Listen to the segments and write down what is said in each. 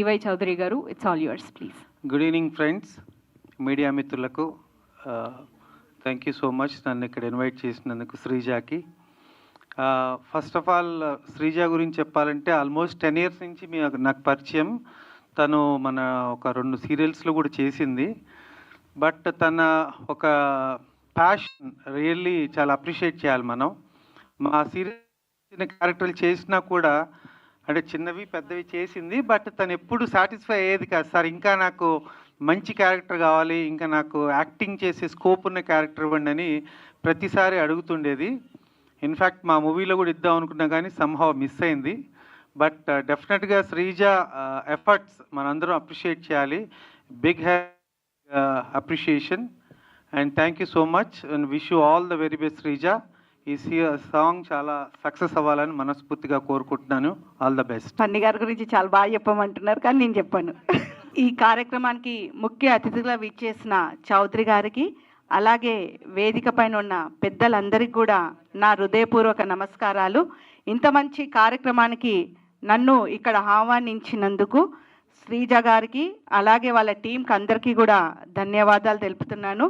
TY Chowdary గారు, it's all yours please. Good evening friends, media మిత్రులకు thank you so much నన్ను ఇక్కడ invite చేసినందుకు శ్రీజాకి. ఫస్ట్ ఆఫ్ ఆల్ శ్రీజ గురించి చెప్పాలంటే ఆల్మోస్ట్ 10 years నుంచి నాకు పరిచయం. తను మన ఒక 2 సీరియల్స్లో కూడా చేసింది. బట్ తన ఒక ప్యాషన్ రియల్లీ చాలా అప్రిషియేట్ చేయాలి మనం. మా సీరియల్ చిన్న క్యారెక్టర్లు చేసినా కూడా అంటే చిన్నవి పెద్దవి చేసింది, బట్ తను ఎప్పుడు సాటిస్ఫై అయ్యేది కాదు. సార్ ఇంకా నాకు మంచి క్యారెక్టర్ కావాలి, ఇంకా నాకు యాక్టింగ్ చేసే స్కోప్ ఉన్న క్యారెక్టర్ ఇవ్వండి అని ప్రతిసారి అడుగుతుండేది. ఇన్ఫ్యాక్ట్ మా మూవీలో కూడా ఇద్దాం అనుకున్నా కానీ సమ్హౌ మిస్ అయింది. బట్ డెఫినెట్గా శ్రీజ ఎఫర్ట్స్ మనందరం అప్రిషియేట్ చేయాలి. Big appreciation and thank you so much and wish you all the very best Sreeja. ఈ సాంగ్ చాలా సక్సెస్ అవ్వాలని మనస్ఫూర్తిగా కోరుకుంటున్నాను. All the best. పన్ని గారి గురించి చాలా బాగా చెప్పమంటున్నారు కానీ నేను చెప్పాను. ఈ కార్యక్రమానికి ముఖ్య అతిథిగా విచ్చేసిన చౌదరి గారికి, అలాగే వేదిక పైన ఉన్న పెద్దలందరికీ కూడా నా హృదయపూర్వక నమస్కారాలు. ఇంత మంచి కార్యక్రమానికి నన్ను ఇక్కడ ఆహ్వానించినందుకు శ్రీజ గారికి అలాగే వాళ్ళ టీంకి అందరికీ కూడా ధన్యవాదాలు తెలుపుతున్నాను.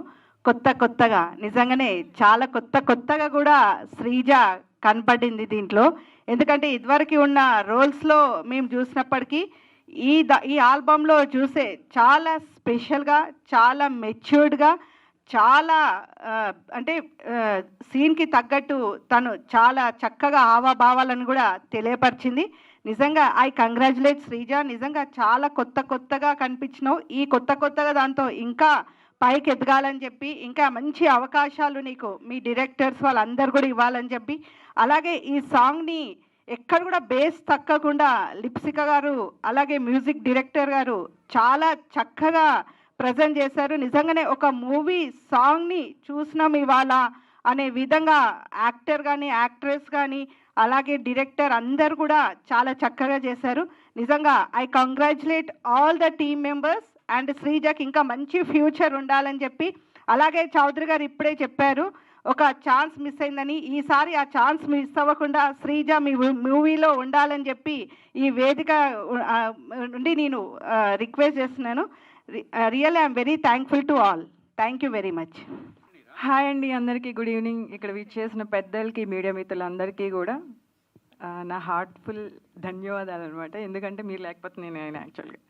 కొత్తగా నిజంగానే చాలా కొత్తగా కూడా శ్రీజ కనపడింది దీంట్లో. ఎందుకంటే ఇదివరకు ఉన్న రోల్స్లో మేము చూసినప్పటికీ ఈ ఆల్బంలో చూసే చాలా స్పెషల్గా, చాలా మెచ్యూర్డ్గా, చాలా అంటే సీన్కి తగ్గట్టు తను చాలా చక్కగా హావభావాలను కూడా తెలియపరిచింది. నిజంగా ఐ కంగ్రాచులేట్ శ్రీజ. నిజంగా చాలా కొత్తగా కనిపించినావు. ఈ కొత్తగా దాంతో ఇంకా పైకి ఎదగాలని చెప్పి, ఇంకా మంచి అవకాశాలు నీకు మీ డైరెక్టర్స్ వాళ్ళందరూ కూడా ఇవ్వాలని చెప్పి, అలాగే ఈ సాంగ్ని ఎక్కడ కూడా బేస్ తక్కకుండా లిప్సిక గారు అలాగే మ్యూజిక్ డైరెక్టర్ గారు చాలా చక్కగా ప్రజెంట్ చేశారు. నిజంగానే ఒక మూవీ సాంగ్ని చూసినాం ఇవాళ అనే విధంగా యాక్టర్ కానీ యాక్ట్రెస్ కానీ అలాగే డైరెక్టర్ అందరు కూడా చాలా చక్కగా చేశారు. నిజంగా I congratulate all the team members and శ్రీజకి ఇంకా మంచి ఫ్యూచర్ ఉండాలని చెప్పి, అలాగే చౌదరి గారు ఇప్పుడే చెప్పారు ఒక ఛాన్స్ మిస్ అయిందని. ఈసారి ఆ ఛాన్స్ మిస్ అవ్వకుండా శ్రీజ మీ మూవీలో ఉండాలని చెప్పి ఈ వేదిక నుండి నేను రిక్వెస్ట్ చేస్తున్నాను. Really I'm very thankful to all. Thank you very much. Hi అండి, అందరికీ గుడ్ ఈవినింగ్. ఇక్కడ విచ్చేసిన పెద్దలకి, మీడియా మిత్రులందరికీ కూడా నా హార్ట్ఫుల్ ధన్యవాదాలు అనమాట. ఎందుకంటే మీరు లేకపోతే నేను యాక్చువల్గా.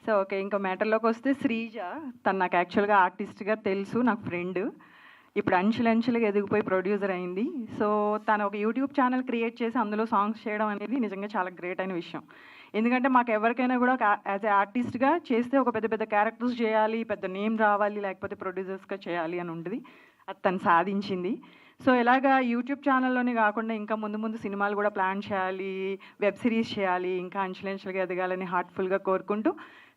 సో ఓకే, ఇంకా మ్యాటర్లోకి వస్తే శ్రీజ తను నాకు యాక్చువల్గా ఆర్టిస్ట్గా తెలుసు, నాకు ఫ్రెండ్. ఇప్పుడు అంచెలంచెలుగా ఎదిగిపోయి ప్రొడ్యూసర్ అయింది. సో తను ఒక యూట్యూబ్ ఛానల్ క్రియేట్ చేసి అందులో సాంగ్స్ చేయడం అనేది నిజంగా చాలా గ్రేట్ అయిన విషయం. ఎందుకంటే మాకు ఎవరికైనా కూడా యాజ్ ఏ ఆర్టిస్ట్గా చేస్తే ఒక పెద్ద క్యారెక్టర్స్ చేయాలి, పెద్ద నేమ్ రావాలి, లేకపోతే ప్రొడ్యూసర్స్గా చేయాలి అని ఉంటుంది. అది తను సాధించింది. సో ఇలాగా యూట్యూబ్ ఛానల్లోనే కాకుండా ఇంకా ముందు సినిమాలు కూడా ప్లాన్ చేయాలి, వెబ్ సిరీస్ చేయాలి, ఇంకా అంచెలంచెలుగా ఎదగాలని హార్ట్ఫుల్గా కోరుకుంటూ,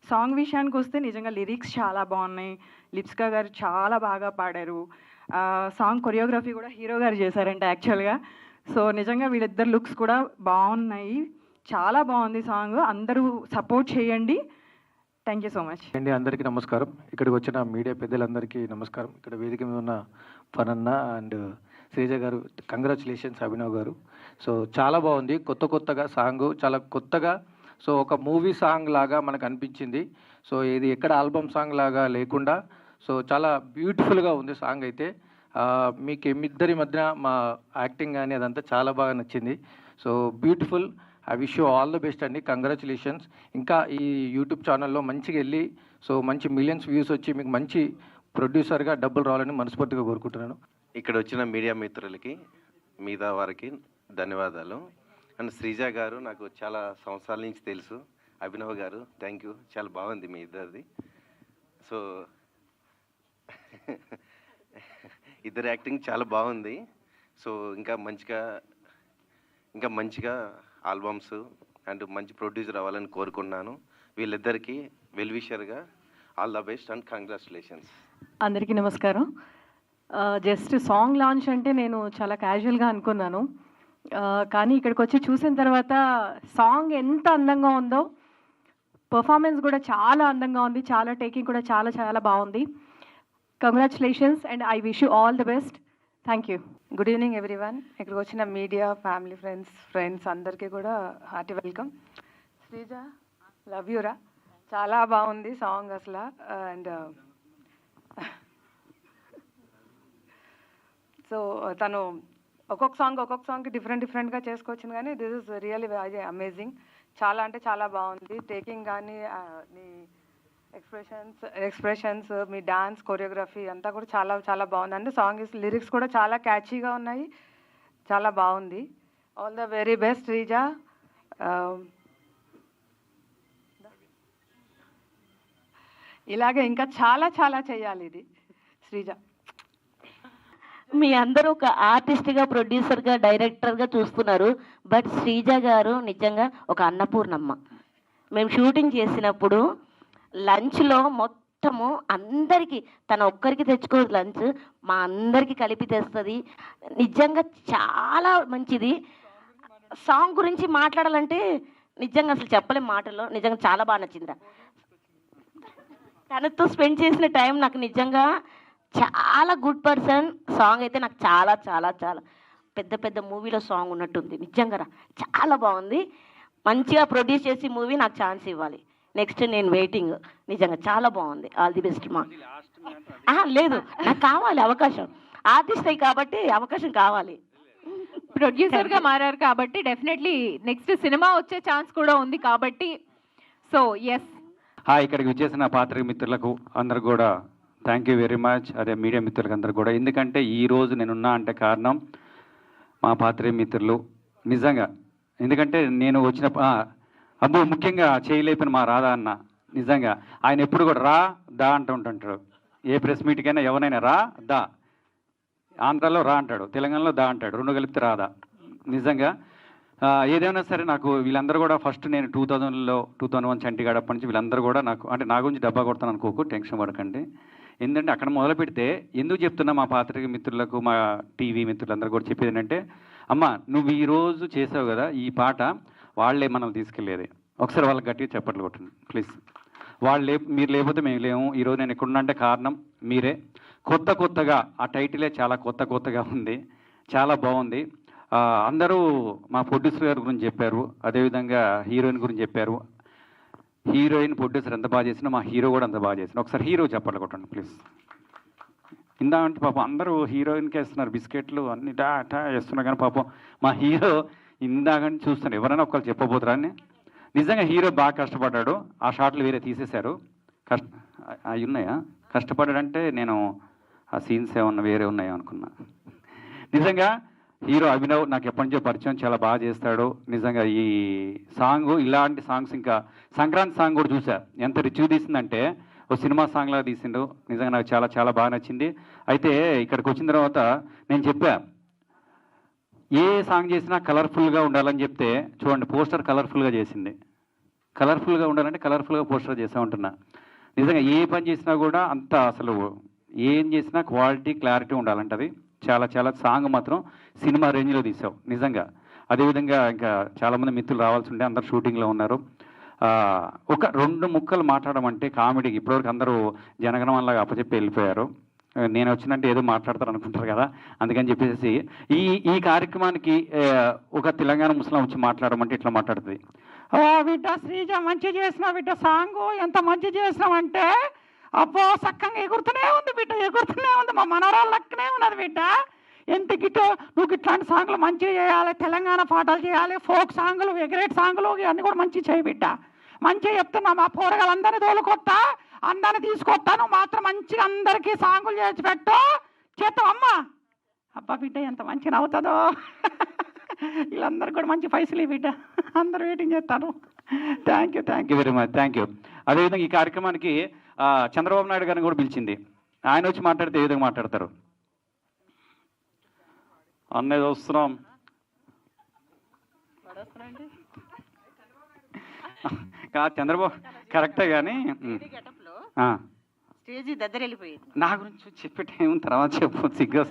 సాంగ్ విషయానికి వస్తే నిజంగా లిరిక్స్ చాలా బాగున్నాయి. లిప్సిక గారు చాలా బాగా పాడారు. సాంగ్ కొరియోగ్రఫీ కూడా హీరో గారు చేశారంట యాక్చువల్గా. సో నిజంగా వీళ్ళిద్దరు లుక్స్ కూడా బాగున్నాయి. చాలా బాగుంది సాంగ్. అందరూ సపోర్ట్ చేయండి. థ్యాంక్ యూ సో మచ్ అండి. అందరికీ నమస్కారం. ఇక్కడికి వచ్చిన మీడియా పెద్దలందరికీ నమస్కారం. ఇక్కడ వేదిక మీద ఉన్న ఫనన్న అండ్ శ్రీజ గారు, కంగ్రాచులేషన్స్ అభినవ్ గారు. సో చాలా బాగుంది, కొత్తగా సాంగ్ చాలా కొత్తగా. సో ఒక మూవీ సాంగ్ లాగా మనకు అనిపించింది. సో ఇది ఎక్కడ ఆల్బమ్ సాంగ్ లాగా లేకుండా సో చాలా బ్యూటిఫుల్గా ఉంది సాంగ్ అయితే. మీకు ఇద్దరి మధ్య మా యాక్టింగ్ కానీ అదంతా చాలా బాగా నచ్చింది. So beautiful. I wish you all the best అండి. కంగ్రాచులేషన్స్. ఇంకా ఈ యూట్యూబ్ ఛానల్లో మంచిగా వెళ్ళి సో మంచి మిలియన్స్ వ్యూస్ వచ్చి మీకు మంచి ప్రొడ్యూసర్గా డబ్బులు రావాలని మనస్ఫూర్తిగా కోరుకుంటున్నాను. ఇక్కడ వచ్చిన మీడియా మిత్రులకి, మిగతా వారికి ధన్యవాదాలు. అండ్ శ్రీజ గారు నాకు చాలా సంవత్సరాల నుంచి తెలుసు. అభినవ్ గారు థ్యాంక్ యూ, చాలా బాగుంది మీ ఇద్దరిది. సో ఇద్దరు యాక్టింగ్ చాలా బాగుంది. సో ఇంకా మంచిగా ఆల్బమ్స్ అండ్ మంచి ప్రొడ్యూసర్ అవ్వాలని కోరుకున్నాను. వీళ్ళిద్దరికీ వెల్ విషర్గా all the best and congratulations. అందరికీ నమస్కారం. జస్ట్ సాంగ్ లాంచ్ అంటే నేను చాలా క్యాజువల్గా అనుకున్నాను, కానీ ఇక్కడికి వచ్చి చూసిన తర్వాత సాంగ్ ఎంత అందంగా ఉందో, పర్ఫార్మెన్స్ కూడా చాలా అందంగా ఉంది, చాలా టేకింగ్ కూడా చాలా బాగుంది. Congratulations and I wish you all the best. Thank you. Good evening everyone. ఇక్కడికి వచ్చిన మీడియా, ఫ్యామిలీ, ఫ్రెండ్స్ అందరికీ కూడా హార్టీ వెల్కమ్. శ్రీజ, లవ్ యూరా. చాలా బాగుంది సాంగ్ అసలు. అండ్ సో తను ఒక్కొక్క సాంగ్కి డిఫరెంట్గా చేసుకోవచ్చింది, కానీ దిస్ ఇస్ రియల్లీ అమేజింగ్. చాలా అంటే చాలా బాగుంది. టేకింగ్ కానీ నీ ఎక్స్ప్రెషన్స్ మీ డాన్స్ కొరియోగ్రఫీ అంతా కూడా చాలా చాలా బాగుందండి. లిరిక్స్ కూడా చాలా క్యాచీగా ఉన్నాయి, చాలా బాగుంది. All the very best Sreeja. ఇలాగే ఇంకా చాలా చాలా చేయాలి ఇది శ్రీజ. మీ అందరూ ఒక ఆర్టిస్ట్గా, ప్రొడ్యూసర్గా, డైరెక్టర్గా చూస్తున్నారు. బట్ శ్రీజ గారు నిజంగా ఒక అన్నపూర్ణమ్మ. మేము షూటింగ్ చేసినప్పుడు లంచ్లో మొత్తము అందరికీ, తన ఒక్కరికి తెచ్చుకోదు లంచ్, మా అందరికీ కలిపి తెస్తుంది. నిజంగా చాలా మంచిది. సాంగ్ గురించి మాట్లాడాలంటే నిజంగా అసలు చెప్పలేం మాటల్లో. నిజంగా చాలా బాగా నచ్చింది. తనతో స్పెండ్ చేసిన టైం నాకు నిజంగా చాలా గుడ్ పర్సన్. సాంగ్ అయితే నాకు చాలా చాలా చాలా పెద్ద పెద్ద మూవీలో సాంగ్ ఉన్నట్టుంది. నిజంగా చాలా బాగుంది. మంచిగా ప్రొడ్యూస్ చేసి మూవీ నాకు ఛాన్స్ ఇవ్వాలి. నెక్స్ట్ నేను వెయిటింగ్. నిజంగా చాలా బాగుంది. ఆల్ ది బెస్ట్ మా. లేదు, నాకు కావాలి అవకాశం. ఆర్టిస్ట్ అయ్యి కాబట్టి అవకాశం కావాలి. ప్రొడ్యూసర్గా మారారు కాబట్టి డెఫినెట్లీ నెక్స్ట్ సినిమా వచ్చే ఛాన్స్ కూడా ఉంది కాబట్టి. So yes. ఇక్కడికి వచ్చేసిన పాత్రిక మిత్రులకు అందరు కూడా థ్యాంక్ యూ వెరీ మచ్. అదే మీడియా మిత్రులకు అందరు కూడా. ఎందుకంటే ఈరోజు నేనున్నా అంటే కారణం మా పాత్రిక మిత్రులు. నిజంగా ఎందుకంటే నేను వచ్చిన అబ్బో ముఖ్యంగా చేయలేపిన మా రాధా అన్న. నిజంగా ఆయన ఎప్పుడు కూడా రా దా అంటూ ఉంటుంటాడు. ఏ ప్రెస్ మీట్కైనా ఎవరైనా రా దా. ఆంధ్రాలో రా అంటాడు, తెలంగాణలో దా అంటాడు, రెండు కలిపితే రాదా. నిజంగా ఏదైనా సరే నాకు వీళ్ళందరూ కూడా ఫస్ట్ నేను 2001 చంటిగాడ అప్పటి నుంచి వీళ్ళందరూ కూడా నాకు అంటే నా గురించి డబ్బా కొడతాను అనుకోకు, టెన్షన్ పడకండి. ఎందుకంటే అక్కడ మొదలు పెడితే ఎందుకు చెప్తున్నా మా పాత్రిక మిత్రులకు, మా టీవీ మిత్రులందరూ కూడా చెప్పేది ఏంటంటే, అమ్మ నువ్వు ఈరోజు చేసావు కదా ఈ పాట, వాళ్ళే మనల్ని తీసుకెళ్ళేది. ఒకసారి వాళ్ళకి గట్టిగా చెప్పట్లు కొట్టండి ప్లీజ్. మీరు లేకపోతే మేము లేము. ఈరోజు నేను ఎక్కడున్నా అంటే కారణం మీరే. కొత్తగా ఆ టైటిలే చాలా కొత్తగా ఉంది, చాలా బాగుంది. అందరూ మా ప్రొడ్యూసర్ గారి గురించి చెప్పారు, అదేవిధంగా హీరోయిన్ గురించి చెప్పారు. హీరోయిన్ ప్రొడ్యూసర్ ఎంత బాగా చేసినా మా హీరో కూడా అంత బాగా చేసిన. ఒకసారి హీరో చెప్పట్లు కొట్టండి ప్లీజ్. ఇందామంటే పాపం అందరూ హీరోయిన్కి వేస్తున్నారు, బిస్కెట్లు అన్ని డా వేస్తున్నారు, కానీ పాపం మా హీరో ఇందాకని చూస్తున్నారు. ఎవరైనా ఒకళ్ళు చెప్పబోతురా అని. నిజంగా హీరో బాగా కష్టపడ్డాడు. ఆ షాట్లు వేరే తీసేశారు. అవి ఉన్నాయా? కష్టపడ్డాడంటే నేను ఆ సీన్స్ ఏమన్నా వేరే ఉన్నాయా అనుకున్నా. నిజంగా హీరో అభినవ్ నాకు ఎప్పటి నుంచో పరిచయం, చాలా బాగా చేస్తాడు. నిజంగా ఈ సాంగ్, ఇలాంటి సాంగ్స్ ఇంకా సంక్రాంతి సాంగ్ కూడా చూసా, ఎంత రిచ్గా తీసిందంటే ఓ సినిమా సాంగ్ లాగా తీసిండు. నిజంగా నాకు చాలా చాలా బాగా నచ్చింది. అయితే ఇక్కడికి వచ్చిన తర్వాత నేను చెప్పా, ఏ సాంగ్ చేసినా కలర్ఫుల్గా ఉండాలని చెప్తే చూడండి పోస్టర్ కలర్ఫుల్గా చేసింది. కలర్ఫుల్గా ఉండాలంటే కలర్ఫుల్గా పోస్టర్ చేసా ఉంటున్నా. నిజంగా ఏ పని చేసినా కూడా అంత అసలు ఏం చేసినా క్వాలిటీ క్లారిటీ ఉండాలంటది. చాలా చాలా సాంగ్ మాత్రం సినిమా రేంజ్లో తీసావు నిజంగా. అదేవిధంగా ఇంకా చాలామంది మిత్రులు రావాల్సి ఉంటే అందరు షూటింగ్లో ఉన్నారు. ఒక 2 ముక్కలు మాట్లాడమంటే కామెడీకి ఇప్పటివరకు అందరూ జనగణమనలాగా అప్పచెప్పి వెళ్ళిపోయారు. నేను వచ్చినంటే ఏదో మాట్లాడతారు అనుకుంటారు కదా, అందుకని చెప్పేసి ఈ కార్యక్రమానికి ఒక తెలంగాణ ముస్లిం వచ్చి మాట్లాడమంటే ఇట్లా మాట్లాడుతుంది. బిడ్డ శ్రీజ మంచి చేసినావు బిడ్డ, సాంగ్ ఎంత మంచి చేసినావంటే అబ్బో సక్కంగా ఎగురుతూనే ఉంది బిడ్డ, ఎగురుతూనే ఉంది. మా మనవరాలు లక్కనే ఉన్నది బిడ్డ. ఎంత గిట్టు నువ్వు ఇట్లాంటి సాంగ్లు మంచిగా చేయాలి, తెలంగాణ పాటలు చేయాలి, ఫోక్ సాంగ్లు, ఎగరేట్ సాంగ్లు ఇవన్నీ కూడా మంచిగా చేయి బిడ్డ. మంచిగా చెప్తున్నా, మా పోరగాళ్ళందరినీ తోలుకొత్తా, అందరిని తీసుకొస్తా. నువ్వు మాత్రం మంచిగా అందరికీ సాంగులు చేసి పెట్టు, చేస్తావు అమ్మా. అబ్బా బిడ్డ ఎంత మంచిగా నవ్వుతుందో. వీళ్ళందరూ కూడా మంచి పైసలు బిడ్డ, అందరూ వెయిటింగ్ చేస్తాను. Thank you very much, thank you. అదేవిధంగా ఈ కార్యక్రమానికి చంద్రబాబు నాయుడు గారిని కూడా పిలిచింది. ఆయన వచ్చి మాట్లాడితే ఏ విధంగా మాట్లాడతారు? అన్నది వస్తున్నాం చంద్రబాబు కరెక్టే కానీ స్టేజీ దగ్గర వెళ్ళిపోయింది. నా గురించి చెప్పే టైం తర్వాత చెప్పు, సిగ్గు.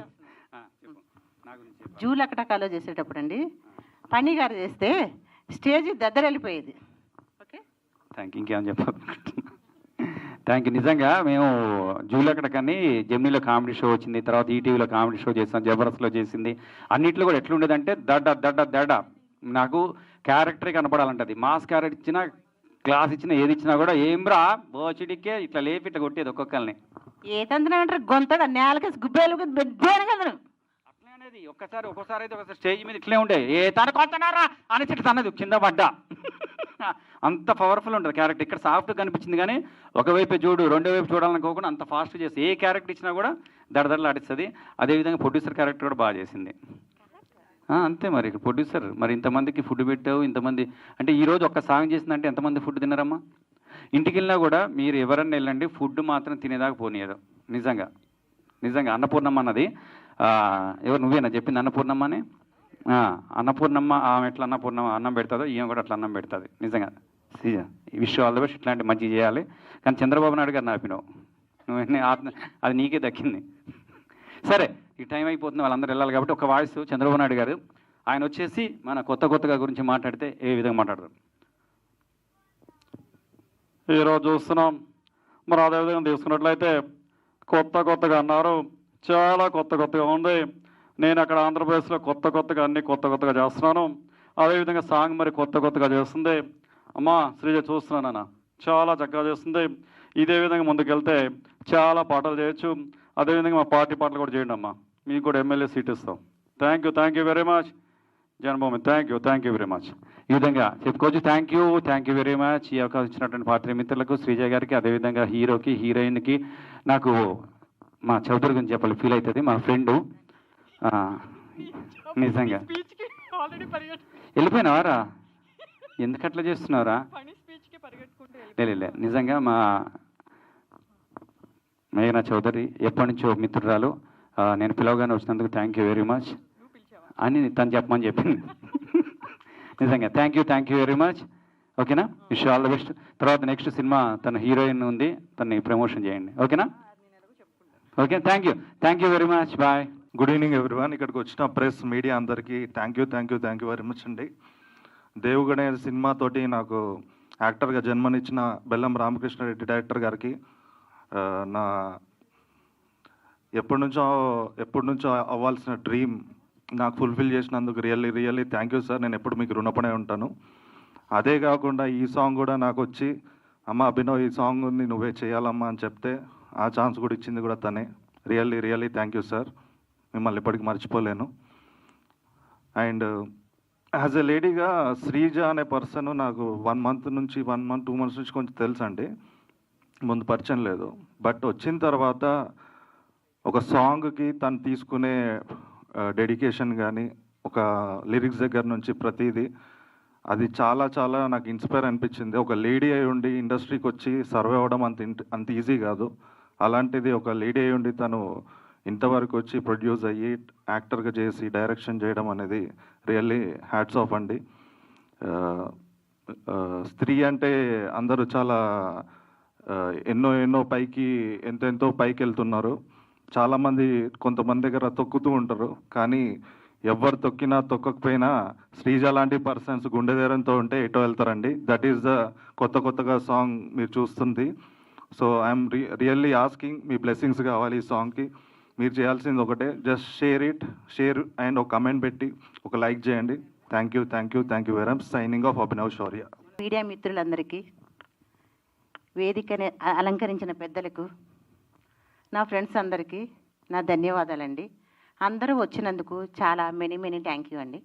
జూలు అక్కటకాలో చేసేటప్పుడు అండి పని గారు చేస్తే స్టేజీ దగ్గర వెళ్ళిపోయేది. Okay thank you. ఇంకేమని చెప్పాలి? Thank you. నిజంగా మేము జూలక్కడ కానీ జెమినీలో కామెడీ షో వచ్చింది, తర్వాత ఈటీవీలో కామెడీ షో చేసాం, జబర్దస్త్లో చేసింది. అన్నింటిలో కూడా ఎట్లుండేదంటే దడ దడ దడ నాకు క్యారెక్టరే కనపడాలంటది. మాస్ క్యారెక్టర్ ఇచ్చినా క్లాస్ ఇచ్చినా ఏది ఇచ్చినా కూడా ఏం రా బోచిడికే ఇట్లా లేపి ఇట్లా కొట్టేది ఒక్కొక్కరిని. ఏ తంత్రం అంటారు గొంతగా నేలకేసి గుబ్బేలు బిడ్డాను కదా. అట్లే అనేది ఒక్కోసారి అయితే ఒకసారి స్టేజ్ మీద ఇట్లే ఉండే ఏ తనకొస్తున్నారా అని ఇట్లా తన్నది కింద పడ్డా. అంత పవర్ఫుల్ ఉంటుంది క్యారెక్టర్. ఇక్కడ సాఫ్ట్ కనిపించింది కానీ ఒకవైపు చూడు రెండో వైపు చూడాలనుకోకుండా అంత ఫాస్ట్ చేసి ఏ క్యారెక్టర్ ఇచ్చినా కూడా దడదడలు ఆడిస్తుంది. అదేవిధంగా ప్రొడ్యూసర్ క్యారెక్టర్ కూడా బాగా చేసింది. అంతే మరి ప్రొడ్యూసర్ మరి ఇంతమందికి ఫుడ్ పెట్టావు ఇంతమంది అంటే ఈరోజు ఒక్క సాంగ్ చేసిందంటే ఎంతమంది ఫుడ్ తిన్నారమ్మా? ఇంటికి వెళ్ళినా కూడా మీరు ఎవరన్నా వెళ్ళండి ఫుడ్ మాత్రం తినేదాకా పోనీయదు. నిజంగా నిజంగా అన్నపూర్ణమ్మ అన్నది ఎవరు నువ్వేనా చెప్పింది అన్నపూర్ణమ్మ అని? అన్నపూర్ణమ్మ ఆమె ఎట్లా అన్నపూర్ణమ్మ అన్నం పెడతాదో ఈమె కూడా అట్లా అన్నం పెడుతుంది. నిజంగా విష్ ఆల్ ద బెస్ట్. ఇట్లాంటి మంచి చేయాలి. కానీ చంద్రబాబు నాయుడు గారు నాపినావు నువ్వు అది నీకే దక్కింది. సరే ఈ టైం అయిపోతుంది వాళ్ళందరూ వెళ్ళాలి కాబట్టి ఒక వాయిస్ చంద్రబాబు నాయుడు గారు ఆయన వచ్చేసి మన కొత్తగా గురించి మాట్లాడితే ఏ విధంగా మాట్లాడతారు? ఈరోజు చూస్తున్నాం మరి అదేవిధంగా తీసుకున్నట్లయితే కొత్తగా అన్నారు, చాలా కొత్తగా ఉంది. నేను అక్కడ ఆంధ్రప్రదేశ్లో కొత్తగా అన్ని కొత్తగా చేస్తున్నాను. అదేవిధంగా సాంగ్ మరి కొత్తగా చేస్తుంది. అమ్మా శ్రీజ చూస్తున్నానన్న చాలా చక్కగా చేస్తుంది. ఇదే విధంగా ముందుకెళ్తే చాలా పాటలు చేయొచ్చు. అదేవిధంగా మా పార్టీ పాటలు కూడా చేయండి అమ్మా, మీకు కూడా ఎమ్మెల్యే సీట్ ఇస్తాం. Thank you very much Janmabhoomi. Thank you very much. ఈ విధంగా చెప్పుకోవచ్చు. Thank you very much. ఈ అవకాశం ఇచ్చినటువంటి పాత్ర మిత్రులకు శ్రీజ గారికి అదేవిధంగా హీరోకి హీరోయిన్కి నాకు మా చౌదరి గురించి చెప్పాలి ఫీల్ అవుతుంది. మా ఫ్రెండు నిజంగా వెళ్ళిపోయినావారా? ఎందుకు అట్లా చేస్తున్నావురా? లే నిజంగా మా మేఘనా చౌదరి ఎప్పటి నుంచో మిత్రురాలు. నేను పిలవగానే వచ్చినందుకు థ్యాంక్ యూ వెరీ మచ్ అని తను చెప్పమని చెప్పింది. నిజంగా థ్యాంక్ యూ వెరీ మచ్. ఓకేనా? Wish all the best. తర్వాత నెక్స్ట్ సినిమా తన హీరోయిన్ ఉంది, తనని ప్రమోషన్ చేయండి. ఓకేనా? Okay thank you very much. Bye. Good evening everyone. ఇక్కడికి వచ్చిన ప్రెస్ మీడియా అందరికీ థ్యాంక్ యూ వెరీ మచ్ అండి. దేవుగణే సినిమాతోటి నాకు యాక్టర్గా జన్మనిచ్చిన బెల్లం రామకృష్ణారెడ్డి డైరెక్టర్ గారికి నా ఎప్పటి నుంచో అవ్వాల్సిన డ్రీమ్ నాకు ఫుల్ఫిల్ చేసినందుకు రియల్లీ థ్యాంక్ యూ సార్. నేను ఎప్పుడు మీకు రుణపడే ఉంటాను. అదే కాకుండా ఈ సాంగ్ కూడా నాకు వచ్చి అమ్మ అభినవ్ ఈ సాంగ్ని నువ్వే చేయాలమ్మా అని చెప్తే ఆ ఛాన్స్ కూడా ఇచ్చింది కూడా తనే. Really thank you sir. మిమ్మల్ని ఎప్పటికీ మర్చిపోలేను. అండ్ యాజ్ ఎ లేడీగా శ్రీజ అనే పర్సన్ నాకు 1 month 2 months నుంచి కొంచెం తెలుసు అండి. ముందు పరిచయం లేదు. బట్ వచ్చిన తర్వాత ఒక సాంగ్కి తను తీసుకునే డెడికేషన్ కానీ ఒక లిరిక్స్ దగ్గర నుంచి ప్రతిదీ అది చాలా నాకు ఇన్స్పైర్ అనిపించింది. ఒక లేడీ అయి ఉండి ఇండస్ట్రీకి వచ్చి సర్వే అవ్వడం అంత ఈజీ కాదు. అలాంటిది ఒక లేడీ అయి ఉండి తను ఇంతవరకు వచ్చి ప్రొడ్యూస్ అయ్యి యాక్టర్గా చేసి డైరెక్షన్ చేయడం అనేది రియల్లీ హ్యాట్స్ ఆఫ్ అండి. స్త్రీ అంటే అందరూ చాలా ఎన్నో పైకి ఎంతో పైకి వెళ్తున్నారు. చాలామంది కొంతమంది దగ్గర తొక్కుతూ ఉంటారు. కానీ ఎవరు తొక్కినా తొక్కకపోయినా శ్రీజ లాంటి పర్సన్స్ గుండె ధైర్యంతో ఉంటే ఎటో వెళ్తారండి. దట్ ఈస్ ద కొత్తగా సాంగ్ మీరు చూస్తుంది. So I'm really asking me blessings కావాలి ఈ సాంగ్కి. మీరు చేయాల్సింది ఒకటే, జస్ట్ షేర్ అండ్ ఒక కమెంట్ పెట్టి ఒక లైక్ చేయండి. Thank you very much. Signing off Abhinav Shaurya. Media మిత్రులందరికీ, వేదికని అలంకరించిన పెద్దలకు, నా ఫ్రెండ్స్ అందరికీ నా ధన్యవాదాలండి. అందరూ వచ్చినందుకు చాలా మెనీ థ్యాంక్ యూ అండి.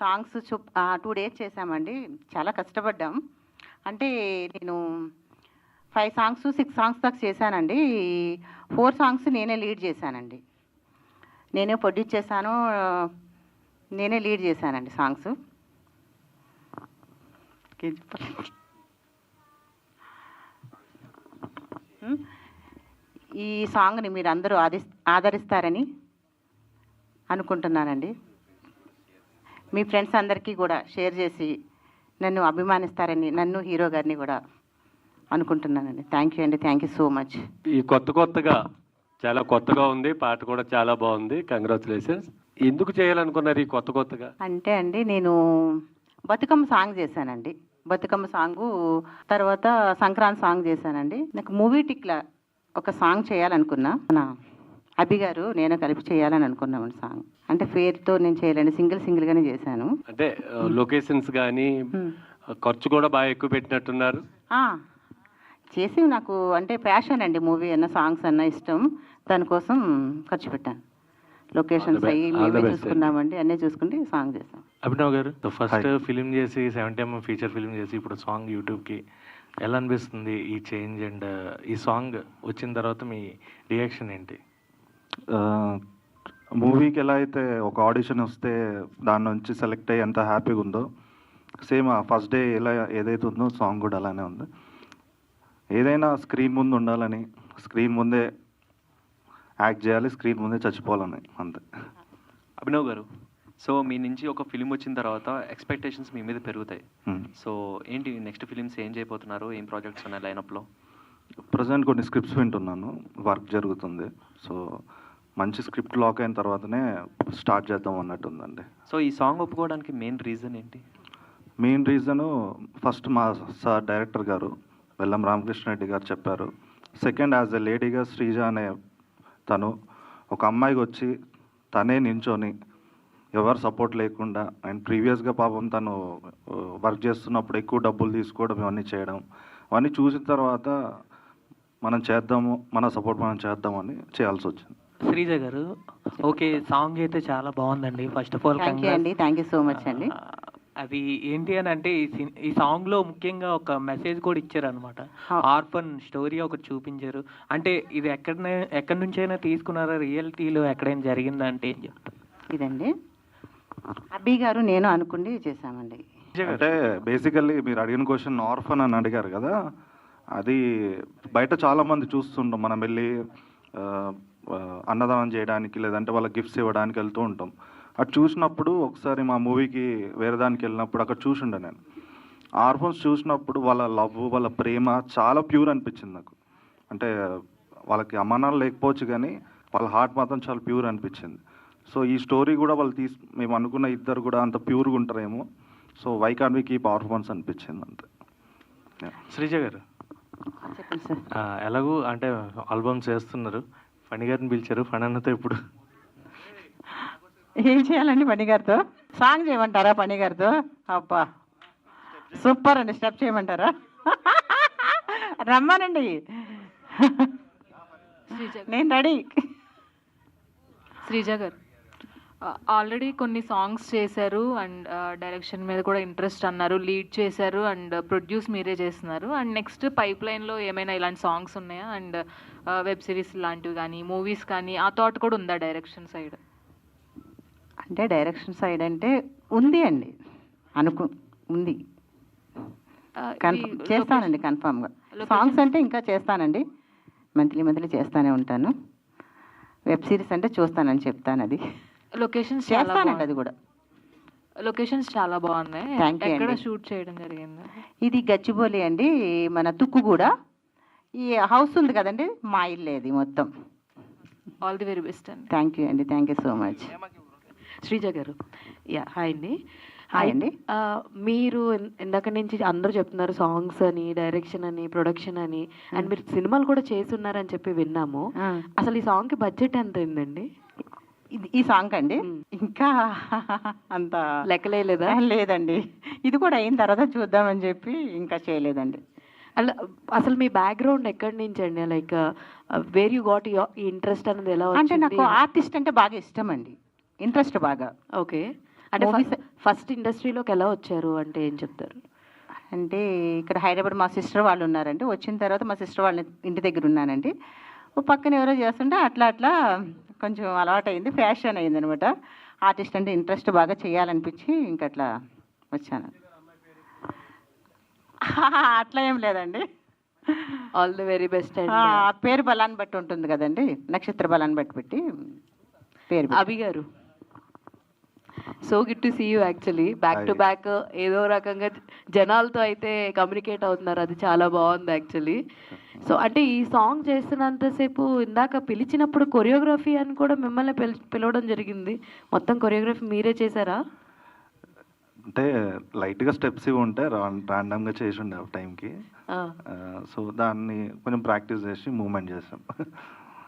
సాంగ్స్ 2 days చేశామండి. చాలా కష్టపడ్డాం. అంటే నేను 5 songs 6 songs దాకా చేశానండి. 4 songs నేనే లీడ్ చేశానండి. నేనే ప్రొడ్యూస్ చేశాను, నేనే లీడ్ చేశానండి సాంగ్స్. ఈ సాంగ్ని మీరు అందరూ ఆదరిస్తారని అనుకుంటున్నానండి. మీ ఫ్రెండ్స్ అందరికీ కూడా షేర్ చేసి నన్ను అభిమానిస్తారని, నన్ను హీరో గారిని కూడా అనుకుంటున్నానండి. Thank you so much. ఈ కొత్తగా చాలా కొత్తగా ఉంది, పాట కూడా చాలా బాగుంది. కంగ్రాచులేషన్స్. ఎందుకు చేయాలనుకున్నారు ఈ కొత్తగా? అంటే అండి నేను బతుకమ్మ సాంగ్ చేశానండి. బతుకమ్మ సాంగు తర్వాత సంక్రాంతి సాంగ్ చేశానండి. నాకు మూవీ టిక్లా ఒక సాంగ్ చేయాలనుకున్నా. మన అభి గారు నేను కలిపి చేయాలని అనుకున్నామండి సాంగ్. అంటే ఫేర్తో నేను చేయలేండి, సింగిల్గానే చేశాను. అంటే లొకేషన్స్ కానీ ఖర్చు కూడా బాగా ఎక్కువ పెట్టినట్టున్నారు. చేసి నాకు అంటే ప్యాషన్ అండి, మూవీ అన్న సాంగ్స్ అన్న ఇష్టం, దానికోసం ఖర్చు పెట్టాను. లొకేషన్స్ అయ్యి మేమే చూసుకున్నామండి, అన్నీ చూసుకుంటే సాంగ్ చేసాం. అభినవ్ గారు ఫస్ట్ ఫిలిం చేసి 70mm ఫీచర్ ఫిలిం చేసి ఇప్పుడు సాంగ్ యూట్యూబ్కి ఎలా అనిపిస్తుంది ఈ చేంజ్, అండ్ ఈ సాంగ్ వచ్చిన తర్వాత మీ రియాక్షన్ ఏంటి? మూవీకి ఎలా అయితే ఒక ఆడిషన్ వస్తే దాని నుంచి సెలెక్ట్ అయ్యి ఎంత హ్యాపీగా ఉందో, సేమ్ ఆ ఫస్ట్ డే ఎలా ఏదైతే ఉందో సాంగ్ కూడా అలానే ఉంది. ఏదైనా స్క్రీన్ ముందు ఉండాలని, స్క్రీన్ ముందే యాక్ట్ చేయాలి, స్క్రీన్ ముందే చచ్చిపోవాలని, అంతే. అభినవ్ గారు, సో మీ నుంచి ఒక ఫిలిం వచ్చిన తర్వాత ఎక్స్పెక్టేషన్స్ మీ మీద పెరుగుతాయి. సో ఏంటి నెక్స్ట్ ఫిలిమ్స్ ఏం చేయబోతున్నారు, ఏం ప్రాజెక్ట్స్ ఉన్నాయి లైనప్లో? ప్రజెంట్ కొన్ని స్క్రిప్ట్స్ వింటున్నాను, వర్క్ జరుగుతుంది. సో మంచి స్క్రిప్ట్ లాక్ అయిన తర్వాతనే స్టార్ట్ చేద్దాం అన్నట్టు ఉందండి. సో ఈ సాంగ్ ఒప్పుకోవడానికి మెయిన్ రీజన్ ఏంటి? మెయిన్ రీజను ఫస్ట్ మా సార్ డైరెక్టర్ గారు వెల్లం రామకృష్ణారెడ్డి గారు చెప్పారు. సెకండ్, యాజ్ ఎ లేడీగా శ్రీజ అనే తను ఒక అమ్మాయికి వచ్చి తనే నించొని ఎవరు సపోర్ట్ లేకుండా, అండ్ ప్రీవియస్గా పాపం తను వర్క్ చేస్తున్నప్పుడు ఎక్కువ డబ్బులు తీసుకోవడం, ఇవన్నీ చేయడం, అవన్నీ చూసిన తర్వాత మనం చేద్దాము, మన సపోర్ట్ మనం చేద్దామని చేయాల్సి వచ్చింది. శ్రీజ గారు, ఓకే, సాంగ్ అయితే చాలా బాగుందండి. First of all thank you so much అండి. అది ఏంటి అని అంటే ఈ సాంగ్లో ముఖ్యంగా ఒక మెసేజ్ కూడా ఇచ్చారనమాట. ఆర్ఫన్ స్టోరీ ఒకటి చూపించారు. అంటే ఇది ఎక్కడి నుంచైనా తీసుకున్నారా, రియాలిటీలో ఎక్కడైనా జరిగిందా అంటే ఏం చెప్తారు? ఇదండి అబ్బి గారు నేను అనుకుండి చేశామండి. అంటే బేసికల్లీ మీరు అడిగిన క్వశ్చన్ ఆర్ఫన్ అని అడిగారు కదా, అది బయట చాలామంది చూస్తుంటాం. మనం వెళ్ళి అన్నదానం చేయడానికి లేదంటే వాళ్ళ గిఫ్ట్స్ ఇవ్వడానికి వెళ్తూ ఉంటాం. అది చూసినప్పుడు ఒకసారి మా మూవీకి వేరే దానికి వెళ్ళినప్పుడు అక్కడ చూసిండే నేను. ఆర్ఫన్స్ చూసినప్పుడు వాళ్ళ లవ్, వాళ్ళ ప్రేమ చాలా ప్యూర్ అనిపించింది నాకు. అంటే వాళ్ళకి అమ్మానాలు లేకపోవచ్చు కానీ వాళ్ళ హార్ట్ మాత్రం చాలా ప్యూర్ అనిపించింది. సో ఈ స్టోరీ కూడా వాళ్ళు మేము అనుకున్న ఇద్దరు కూడా అంత ప్యూర్గా ఉంటారేమో. So why can we keep orphans అనిపించింది అంతే. శ్రీజ గారు, ఎలాగూ అంటే ఆల్బమ్స్ చేస్తున్నారు, ఫణి గారిని పిలిచారు, ఫణి అన్నతో ఇప్పుడు ఏం చేయాలండి పని గారితో? సాంగ్ చేయమంటారా పని గారితో? అబ్బా సూపర్ అండి, స్టెప్ చేయమంటారా? రమ్మానండి, నేను రెడీ. శ్రీజ గారు ఆల్రెడీ కొన్ని సాంగ్స్ చేశారు అండ్ డైరెక్షన్ మీద కూడా ఇంట్రెస్ట్ అన్నారు, లీడ్ చేశారు అండ్ ప్రొడ్యూస్ మీరే చేస్తున్నారు. అండ్ నెక్స్ట్ పైప్ లైన్లో ఏమైనా ఇలాంటి సాంగ్స్ ఉన్నాయా? అండ్ వెబ్ సిరీస్ లాంటివి కానీ మూవీస్ కానీ ఆ థాట్ కూడా ఉందా డైరెక్షన్ సైడ్? అంటే డైరెక్షన్ సైడ్ అంటే ఉంది అండి, ఉంది, చేస్తానండి కన్ఫామ్గా. సాంగ్స్ అంటే ఇంకా చేస్తానండి, మంత్లీ చేస్తానే ఉంటాను. వెబ్ సిరీస్ అంటే చూస్తానని చెప్తాను, అది లొకేషన్స్ చేస్తానండి. అది కూడా లొకేషన్స్ చాలా బాగున్నాయి. ఎక్కడ షూట్ చేయడం జరిగింది? ఇది గచ్చిబౌలి అండి, మన తుక్కుగూడ. ఈ హౌస్ ఉంది కదండి, మా ఇల్లు అది మొత్తం. ఆల్ ది వెరీ బెస్ట్ అండి. థ్యాంక్ యూ అండి, thank you so much. Sreeja గారు, హాయ్ అండి. హాయ్ అండి. మీరు ఇందాక నుంచి అందరూ చెప్తున్నారు సాంగ్స్ అని, డైరెక్షన్ అని, ప్రొడక్షన్ అని, అండ్ మీరు సినిమాలు కూడా చేస్తున్నారని చెప్పి విన్నాము. అసలు ఈ సాంగ్కి బడ్జెట్ ఎంత అయిందండి? ఈ సాంగ్ అండి ఇంకా అంత లెక్కలేదా? లేదండి, ఇది కూడా అయిన తర్వాత చూద్దామని చెప్పి ఇంకా చేయలేదండి. అలా అసలు మీ బ్యాక్గ్రౌండ్ ఎక్కడి నుంచి అండి? లైక్ వేర్ యూ గాట్ ఈ ఇంట్రెస్ట్ అనేది ఎలా? అంటే నాకు ఆర్టిస్ట్ అంటే బాగా ఇష్టం అండి, ఇంట్రెస్ట్ బాగా. ఓకే, అంటే ఫస్ట్ ఇండస్ట్రీలోకి ఎలా వచ్చారు అంటే ఏం చెప్తారు? అంటే ఇక్కడ హైదరాబాద్ మా సిస్టర్ వాళ్ళు ఉన్నారండి. వచ్చిన తర్వాత మా సిస్టర్ వాళ్ళ ఇంటి దగ్గర ఉన్నానండి. పక్కన ఎవరో చేస్తుంటే అట్లా కొంచెం అలవాటు అయింది, ఫ్యాషన్ అయింది అనమాట. ఆర్టిస్ట్ అంటే ఇంట్రెస్ట్ బాగా చేయాలనిపించి ఇంకట్లా వచ్చాను. అట్లా ఏం లేదండి. ఆల్ ది వెరీ బెస్ట్ అండి. పేరు బలాన్ని బట్టి ఉంటుంది కదండి, నక్షత్ర బలాన్ని బట్టి పెట్టి పేరు. అభి గారు, so good to see you. Actually back to back ఏదో రకంగా జనాలతో అయితే కమ్యూనికేట్ అవుతున్నారు, అది చాలా బాగుంది యాక్చువల్లీ. సో అంటే ఈ సాంగ్ చేస్తున్నంతసేపు ఇందాక పిలిచినప్పుడు కొరియోగ్రఫీ అని కూడా మిమ్మల్ని పిలవడం జరిగింది. మొత్తం కొరియోగ్రఫీ మీరే చేశారా? అంటే లైట్గా స్టెప్స్ ఇవి ఉంటే ర్యాండమ్గా చేసి ఉండే ఆ టైంకి. సో దాన్ని కొంచెం ప్రాక్టీస్ చేసి మూవ్మెంట్ చేసాం.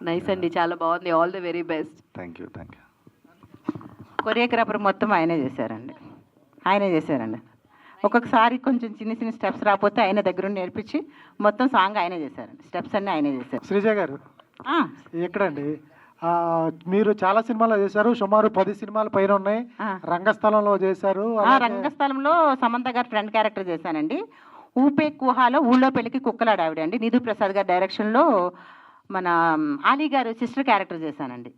నైస్ అండి, చాలా బాగుంది. All the very best. Thank you. Choreographer మొత్తం ఆయనే చేశారండి. ఒక్కొక్కసారి కొంచెం చిన్న చిన్న స్టెప్స్ రాకపోతే ఆయన దగ్గర నేర్పించి మొత్తం సాంగ్ ఆయనే చేశారండి. స్టెప్స్ అన్నీ ఆయనే చేశారు. శ్రీజ గారు ఎక్కడండి? మీరు చాలా సినిమాలు చేశారు, సుమారు 10 సినిమాల పైన ఉన్నాయి. రంగస్థలంలో చేశారు. రంగస్థలంలో సమంత గారు ఫ్రెండ్ క్యారెక్టర్ చేశానండి. ఊపే కుహాలో ఊళ్ళో పెళ్లికి కుక్కలాడ ఆవిడ అండి. నిధు ప్రసాద్ గారి డైరెక్షన్లో మన ఆలీ గారు సిస్టర్ క్యారెక్టర్ చేశానండి.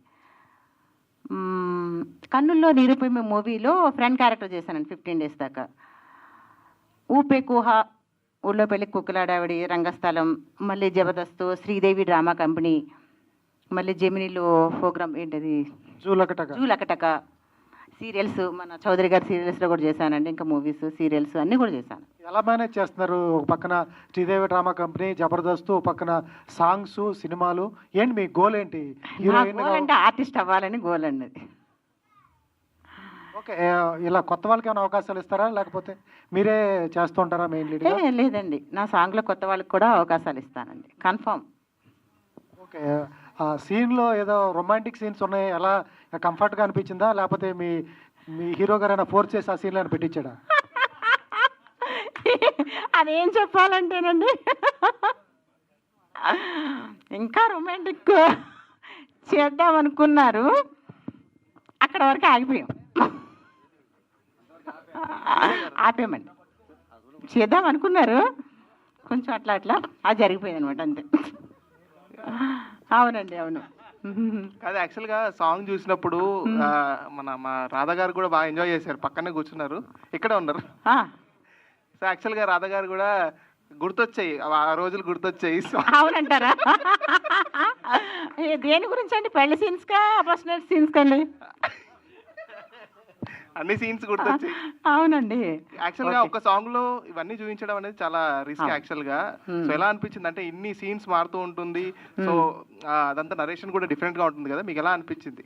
కన్నుల్లో నిరూపమే మూవీలో ఫ్రెండ్ క్యారెక్టర్ చేశానండి 15 days దాకా. ఊపే కుహ, ఊళ్ళో పెళ్లికి కుక్కలాడావిడి, రంగస్థలం, మళ్ళీ జబర్దస్త్, శ్రీదేవి డ్రామా కంపెనీ, మళ్ళీ జెమినీలో ప్రోగ్రామ్ ఏంటది జూలకటక, సీరియల్స్, మన చౌదరి గారి సీరియల్స్లో కూడా చేశానండి. ఇంకా మూవీస్, సీరియల్స్ అన్నీ కూడా చేశాను. ఎలా మేనేజ్ చేస్తున్నారు? ఒక పక్కన శ్రీదేవి డ్రామా కంపెనీ, జబర్దస్త్, ఒక పక్కన సాంగ్స్, సినిమాలు. ఏంటి మీ గోల్ ఏంటి? గోల్ అంటే ఆర్టిస్ట్ అవ్వాలని గోల్ అండి. ఓకే, ఇలా కొత్త వాళ్ళకి ఏమైనా అవకాశాలు ఇస్తారా, లేకపోతే మీరే చేస్తుంటారా మెయిన్ లీడ్? లేదండి, నా సాంగ్లో కొత్త వాళ్ళకి కూడా అవకాశాలు ఇస్తానండి, కన్ఫర్మ్. ఓకే, ఆ సీన్లో ఏదో రొమాంటిక్ సీన్స్ ఉన్నాయి, ఎలా కంఫర్ట్గా అనిపించిందా, లేకపోతే మీ హీరో గారైనా ఫోర్స్ చేసి ఆ సీన్లో పెట్టించాడా? అదేం చెప్పాలంటేనండి, ఇంకా రొమాంటిక్ చేద్దాం అనుకున్నారు, అక్కడ వరకు ఆపేమండి. చేద్దాం అనుకున్నారు, కొంచెం అట్లా అది జరిగిపోయింది అనమాట, అంతే. అవునండి, అవును. అది యాక్చువల్గా సాంగ్ చూసినప్పుడు మా రాధా గారు కూడా బాగా ఎంజాయ్ చేశారు, పక్కనే కూర్చున్నారు, ఇక్కడే ఉన్నారు. సో యాక్చువల్గా రాధా గారు కూడా గుర్తొచ్చాయి, ఆ రోజులు గుర్తొచ్చాయి. అవునంటారా? దేని గురించి అండి? పెళ్లి సీన్స్ కా, పర్సనల్ సీన్స్ కండి? అన్ని సీన్స్ గుర్తొచ్చాయి. అవునండి. యాక్చువల్ గా ఒక సాంగ్ లో ఇవన్నీ చూపించడం అనేది చాలా రిస్క్ యాక్చువల్ గా. సో ఎలా అనిపించింది అంటే ఇన్ని సీన్స్ మారుతూ ఉంటుంది, సో అదంతా నరేషన్ కూడా డిఫరెంట్ గా ఉంటుంది కదా, మీకు ఎలా అనిపించింది?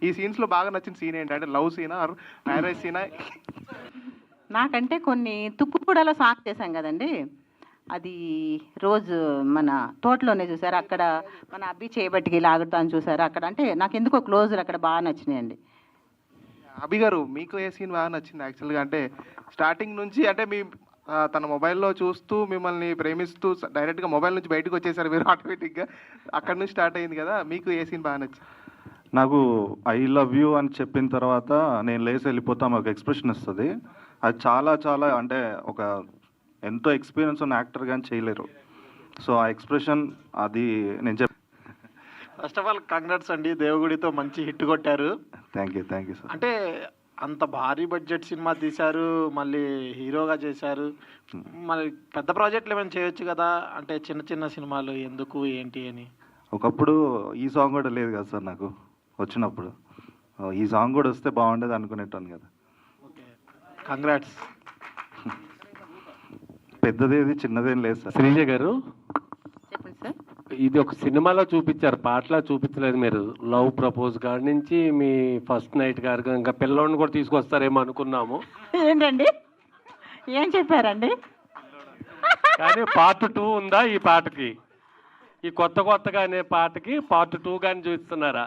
ఈ సీన్స్ లో బాగా నచ్చిన సీన్ ఏంటి? అంటే లవ్ సీనా, మ్యారేజ్ సీనా? నాకంటే కొన్ని తుక్కుగూడలో సాంగ్ చేశాం కదండి, అది రోజు మన తోటలోనే చూసారు, అక్కడ మన అబ్బి చేయబట్టికి లాగుతాను చూసారు, అక్కడ అంటే నాకు ఎందుకో క్లోజర్ అక్కడ బాగా నచ్చినాయండి. అభి గారు, మీకు ఏ సీన్ బాగా నచ్చింది యాక్చువల్గా? అంటే స్టార్టింగ్ నుంచి అంటే మీ తన మొబైల్లో చూస్తూ మిమ్మల్ని ప్రేమిస్తూ డైరెక్ట్గా మొబైల్ నుంచి బయటకు వచ్చేసారు మీరు ఆటోమేటిక్గా, అక్కడ నుంచి స్టార్ట్ అయింది కదా, మీకు ఏ సీన్ బాగా నచ్చింది? నాకు ఐ లవ్ యూ అని చెప్పిన తర్వాత నేను లేచి వెళ్ళిపోతాం ఒక ఎక్స్ప్రెషన్ వస్తుంది, అది చాలా చాలా అంటే ఒక ఎంతో ఎక్స్పీరియన్స్ ఉన్న యాక్టర్ కానీ చేయలేరు. సో ఆ ఎక్స్ప్రెషన్ అది నేను ఫస్ట్ ఆఫ్ ఆల్ కంగ్రాట్స్ అండి, దేవగుడితో మంచి హిట్ కొట్టారు. Thank you sir. అంటే అంత భారీ బడ్జెట్ సినిమా తీశారు, మళ్ళీ హీరోగా చేశారు, మళ్ళీ పెద్ద ప్రాజెక్టులు ఏమైనా చేయొచ్చు కదా, అంటే చిన్న చిన్న సినిమాలు ఎందుకు ఏంటి అని. ఒకప్పుడు ఈ సాంగ్ కూడా లేదు కదా సార్ నాకు వచ్చినప్పుడు, ఈ సాంగ్ కూడా వస్తే బాగుండేది అనుకునేటాను కదా. కంగ్రాట్స్. పెద్దదేది చిన్నదేం లేదు సార్. శ్రీజ గారు, చెప్పండి సార్. ఇది ఒక సినిమాలో చూపించారు, పాటలా చూపించలేదు మీరు. లవ్ ప్రపోజ్ కాడి నుంచి మీ ఫస్ట్ నైట్ గారు ఇంకా పిల్లోడిని కూడా తీసుకొస్తారేమో అనుకున్నాము. ఏంటండి, ఏం చెప్పారండి? కానీ పార్ట్ 2 ఉందా ఈ పాటకి? ఈ కొత్తగా అనే పాటకి పార్ట్ 2 కానీ చూపిస్తున్నారా?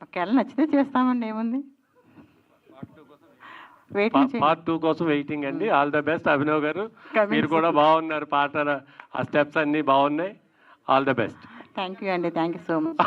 ఒకవేళ నచ్చితే చేస్తామండి, ఏముంది. పార్ట్ 2 కోసం వెయిటింగ్ అండి. ఆల్ ద బెస్ట్ అభినవ్ గారు, మీరు కూడా బాగున్నారు, పాట ఆ స్టెప్స్ అన్నీ బాగున్నాయి. All the best. Thank you అండి, థ్యాంక్ యూ సో మచ్.